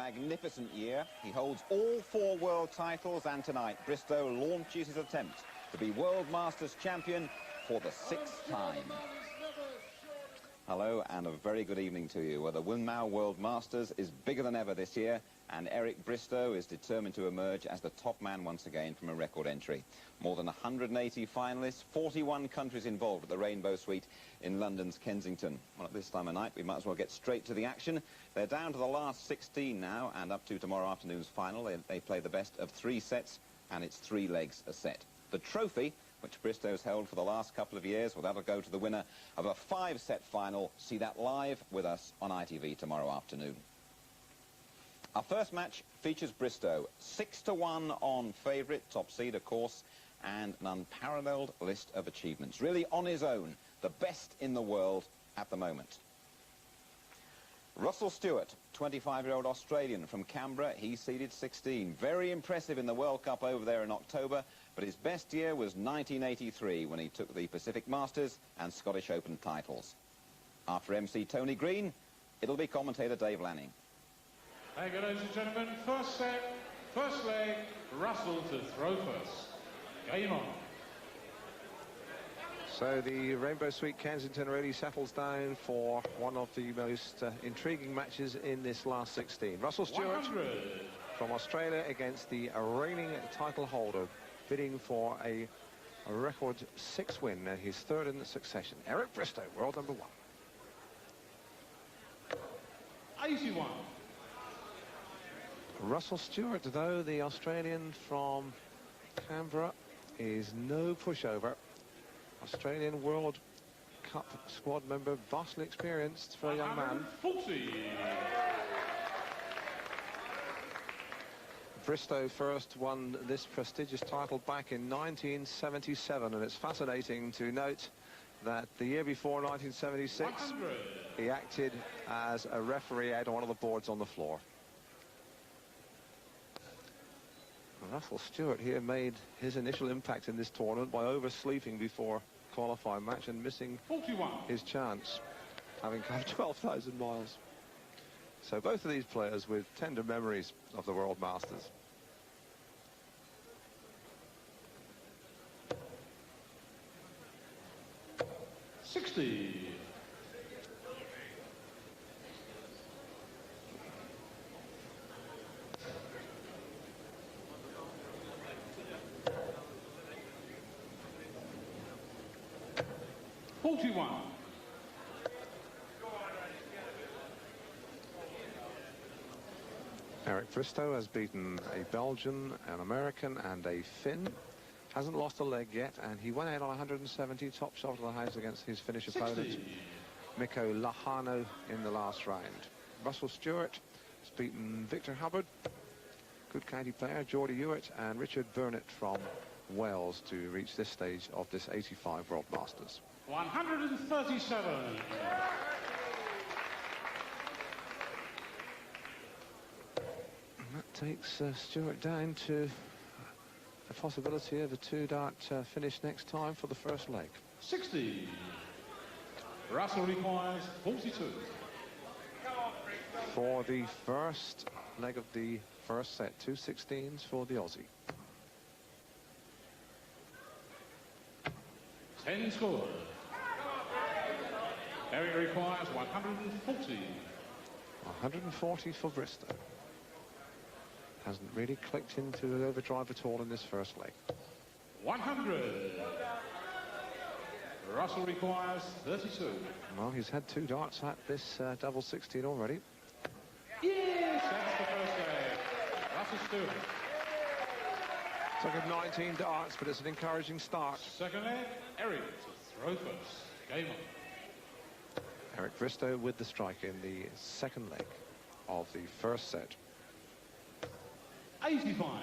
magnificent year. He holds all 4 world titles, and tonight Bristow launches his attempt to be World Masters champion for the 6th time. Hello and a very good evening to you. Well, the Winmau World Masters is bigger than ever this year, and Eric Bristow is determined to emerge as the top man once again from a record entry. More than 180 finalists, 41 countries involved at the Rainbow Suite in London's Kensington. Well, at this time of night, we might as well get straight to the action. They're down to the last 16 now, and up to tomorrow afternoon's final. They play the best of 3 sets, and it's 3 legs a set. The trophy, which Bristow's held for the last couple of years, well, that'll go to the winner of a 5-set final. See that live with us on ITV tomorrow afternoon. Our first match features Bristow, 6-1 on favourite, top seed, of course, and an unparalleled list of achievements. Really on his own, the best in the world at the moment. Russell Stewart, 25-year-old Australian from Canberra, he seeded 16. Very impressive in the World Cup over there in October, but his best year was 1983 when he took the Pacific Masters and Scottish Open titles. After MC Tony Green, it'll be commentator Dave Lanning. Thank you, ladies and gentlemen. First set, first leg, Russell to throw first. Game on. So the Rainbow Suite Kensington really settles down for one of the most intriguing matches in this last 16. Russell Stewart 100. from Australia against the reigning title holder, bidding for a record 6 win, his 3rd in succession. Eric Bristow, world number 1. 81. Russell Stewart, though, the Australian from Canberra, is no pushover. Australian World Cup squad member, vastly experienced for a young man. 140. Bristow first won this prestigious title back in 1977, and it's fascinating to note that the year before, 1976, 100. he acted as a referee out on one of the boards on the floor. Russell Stewart here made his initial impact in this tournament by oversleeping before qualifying match and missing 41. his chance, having come 12,000 miles. So both of these players with tender memories of the World Masters. $60. $41. Eric Bristow has beaten a Belgian, an American and a Finn. Hasn't lost a leg yet, and he went out on 170, top shot of the house against his Finnish 60. opponent, Mikko Lahano, in the last round. Russell Stewart has beaten Victor Hubbard, good county player, Geordie Hewitt and Richard Burnett from Wales to reach this stage of this 85 World Masters. 137. And that takes Stewart down to the possibility of a 2-dart finish next time for the first leg. 60. Russell requires 42. For the first leg of the first set, 2 16s for the Aussie. 10 score. Eric requires 140. 140 for Bristow. Hasn't really clicked into the overdrive at all in this first leg. 100. Russell requires 32. Well, he's had 2 darts at this double 16 already. Yes, that's the first leg. Russell Stewart. Took him 19 darts, but it's an encouraging start. Second leg, Eric to throw first. Game on. Eric Bristow with the strike in the second leg of the first set. 85.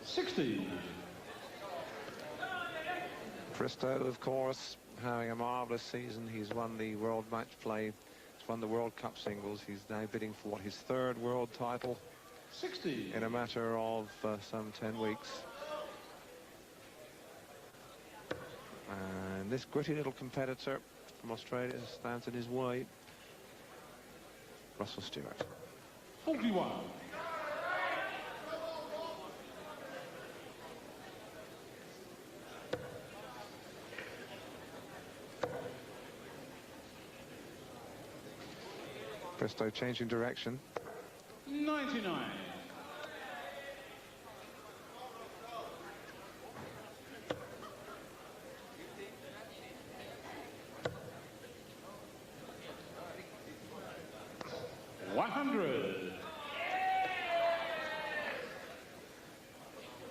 $60. Bristow, of course, having a marvellous season. He's won the World Match Play. He's won the World Cup singles. He's now bidding for his 3rd world title. 60. in a matter of some 10 weeks. And this gritty little competitor from Australia stands in his way. Russell Stewart. 41. Bristow changing direction. 99.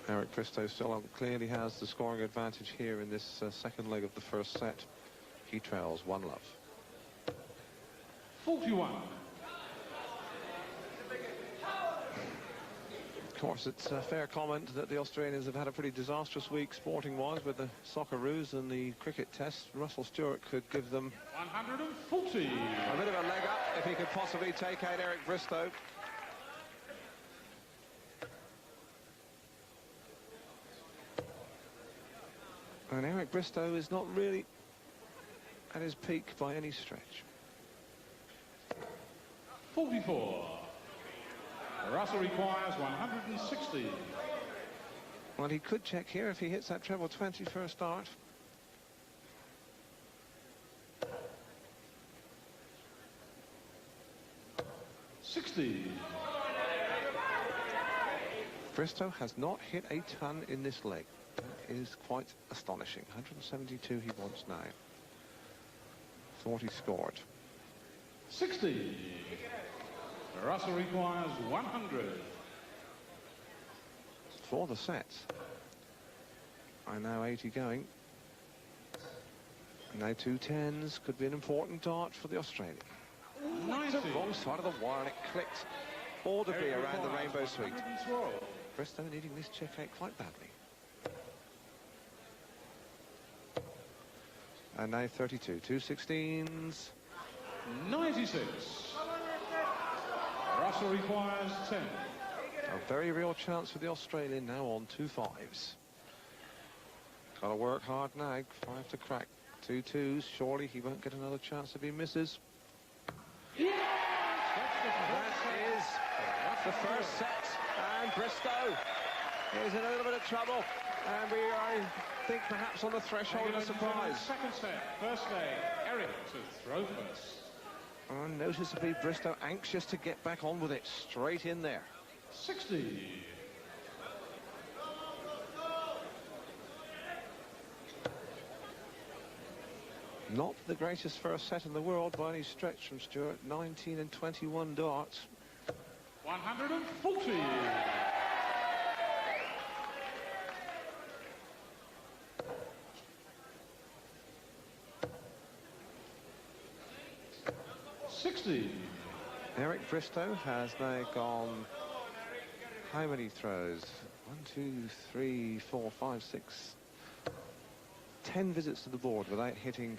Eric Bristow still clearly has the scoring advantage here in this second leg of the first set. He trails 1-love. 41. Of course, it's a fair comment that the Australians have had a pretty disastrous week sporting-wise with the Socceroos and the cricket test. Russell Stewart could give them 140. a bit of a leg up if he could possibly take out Eric Bristow. And Eric Bristow is not really at his peak by any stretch. 44. Russell requires 160. Well, he could check here if he hits that treble 20 for a start. Bristow has not hit a ton in this leg. That is quite astonishing. 172 he wants now. 40 scored. 60. Russell requires 100. For the sets. And now 80 going. Now 2 10s. Could be an important dart for the Australian. 90. The wrong side of the wire, and it clicked audibly around the rainbow suite. Bristow needing this check out quite badly. And now 32. 2 16s. 96. Russell requires 10. A very real chance for the Australian now on 2 5s. Got to work hard now. 5 to crack. 2 2s. Surely he won't get another chance if he misses. Yeah! That is the first set, and Bristow is in a little bit of trouble, and we are, I think, perhaps on the threshold of a surprise. Second set, first leg, Eric to throw first. Unnoticeably, Bristow anxious to get back on with it, straight in there. 60. Not the greatest first set in the world by any stretch from Stewart. 19 and 21 darts. 140. Eric Bristow has now gone how many throws? 1, 2, 3, 4, 5, 6, 10 visits to the board without hitting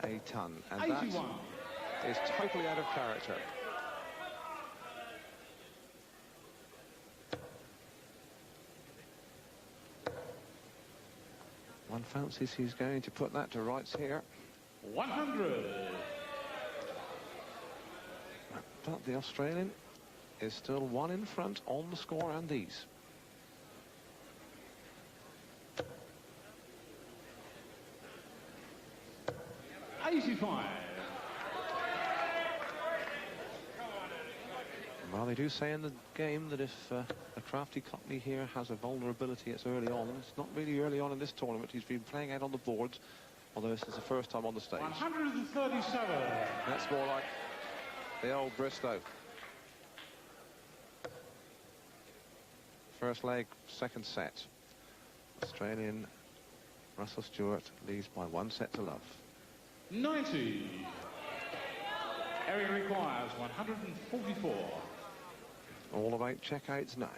a ton, and 81. That is totally out of character. One fancies he's going to put that to rights here. 100. But the Australian is still 1 in front on the score and these. Well, they do say in the game that if a crafty Cockney here has a vulnerability, it's early on. It's not really early on in this tournament. He's been playing out on the boards, although this is the first time on the stage. 137. That's more like the old Bristow. First leg, second set. Australian Russell Stewart leads by 1 set to love. 90. Eric requires 144. All about checkouts now.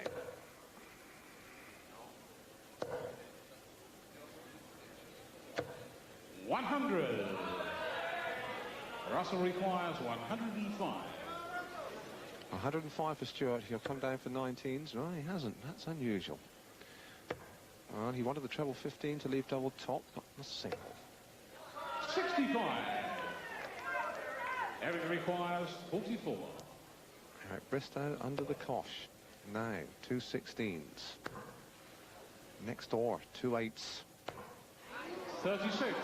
Russell requires 105. 105 for Stewart. He'll come down for 19s. No, he hasn't. That's unusual. Well, he wanted the treble 15 to leave double top, not the single. 65. Eric requires 44. Eric Bristow under the cosh. Now, 2 16s. Next door, 2 8s. 36.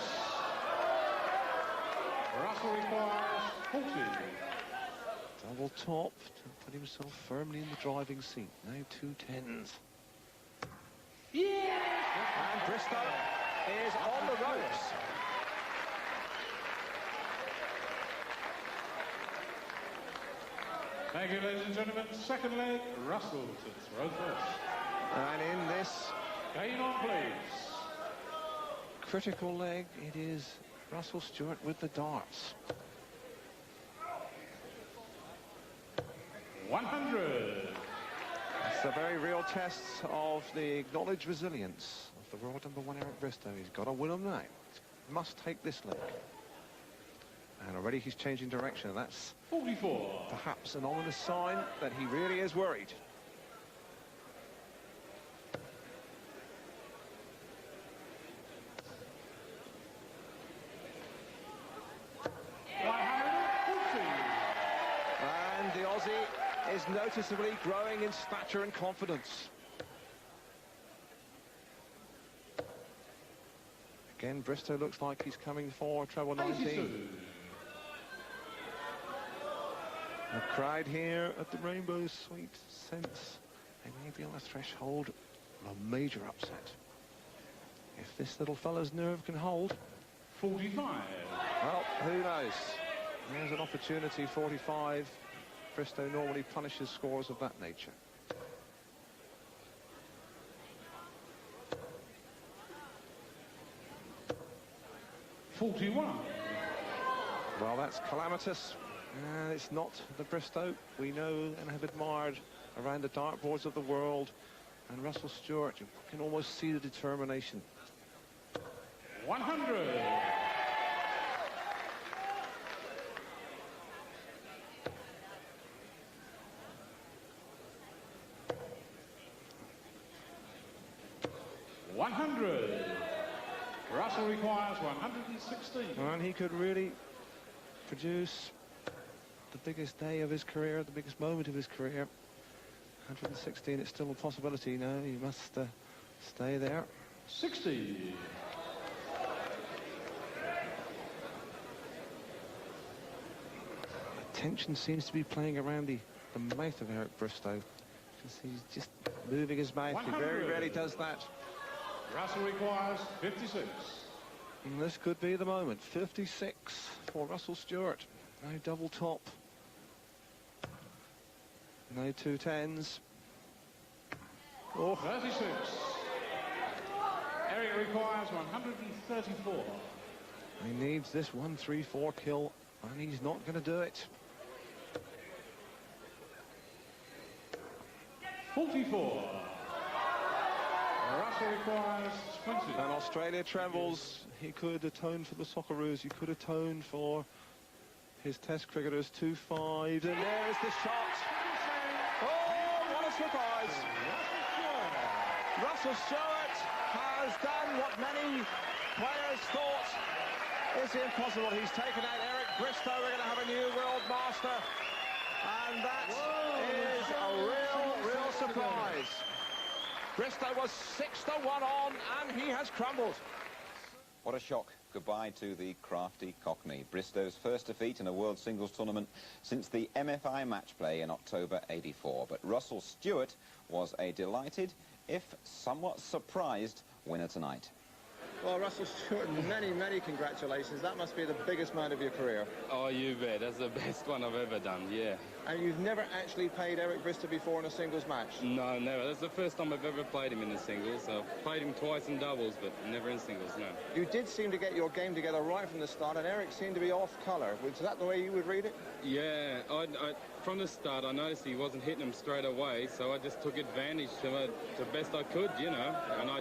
Russell requires 40. Double top to put himself firmly in the driving seat. Now 2 10s. Yeah! And Bristow is on the ropes. Thank you, ladies and gentlemen. Second leg, Russell to throw first. And in this Game on, please. critical leg, it is Russell Stewart with the darts. 100. It's a very real test of the acknowledged resilience of the world #1 Eric Bristow. He's got to win them now. He must take this leg. And already he's changing direction. That's 44. perhaps an ominous sign that he really is worried. And the Aussie is noticeably growing in stature and confidence. Again, Bristow looks like he's coming for treble 19. The crowd here at the Rainbow Sweet sense they may be on the threshold of a major upset. If this little fella's nerve can hold. 45. Well, who knows? There's an opportunity, 45. Bristow normally punishes scores of that nature. Well, that's calamitous. It's not the Bristow we know and have admired around the dartboards of the world. And Russell Stewart, you can almost see the determination. 100. Russell requires 116. And he could really produce the biggest day of his career, the biggest moment of his career. 116, it's still a possibility. No, he must stay there. 60. The tension seems to be playing around the mouth of Eric Bristow. Because he's just moving his mouth. 100. He very rarely does that. Russell requires 56. And this could be the moment. 56 for Russell Stewart. Now double top. No 2 10s. Oh. 36. Eric requires 134. He needs this 1-3-4 kill, and he's not going to do it. 44. Russell requires 20. And Australia trembles. He could atone for the Socceroos. He could atone for his Test cricketers. 2-5. And there's the shot. Oh, what a surprise. Russell Stewart has done what many players thought is impossible. He's taken out Eric Bristow. We're going to have a new world master. And that is a real surprise. Bristow was 6-1 on, and he has crumbled. What a shock. Goodbye to the crafty Cockney. Bristow's first defeat in a World Singles Tournament since the MFI match play in October '84. But Russell Stewart was a delighted, if somewhat surprised, winner tonight. Well, Russell Stewart, many congratulations. That must be the biggest moment of your career. Oh, you bet. That's the best one I've ever done, yeah. And you've never actually played Eric Bristow before in a singles match? No, never. That's the first time I've ever played him in the singles. I've played him twice in doubles, but never in singles, no. You did seem to get your game together right from the start, and Eric seemed to be off colour. Is that the way you would read it? Yeah, from the start, I noticed he wasn't hitting them straight away, so I just took advantage to it the best I could, you know. And I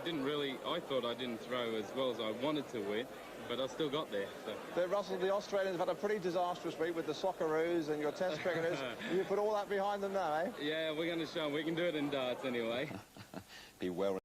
thought I didn't throw as well as I wanted to with. but I still got there. So. Russell, the Australians have had a pretty disastrous week with the Socceroos and your Test cricketers. You put all that behind them now, eh? Yeah, we're going to show them we can do it in darts anyway. Be well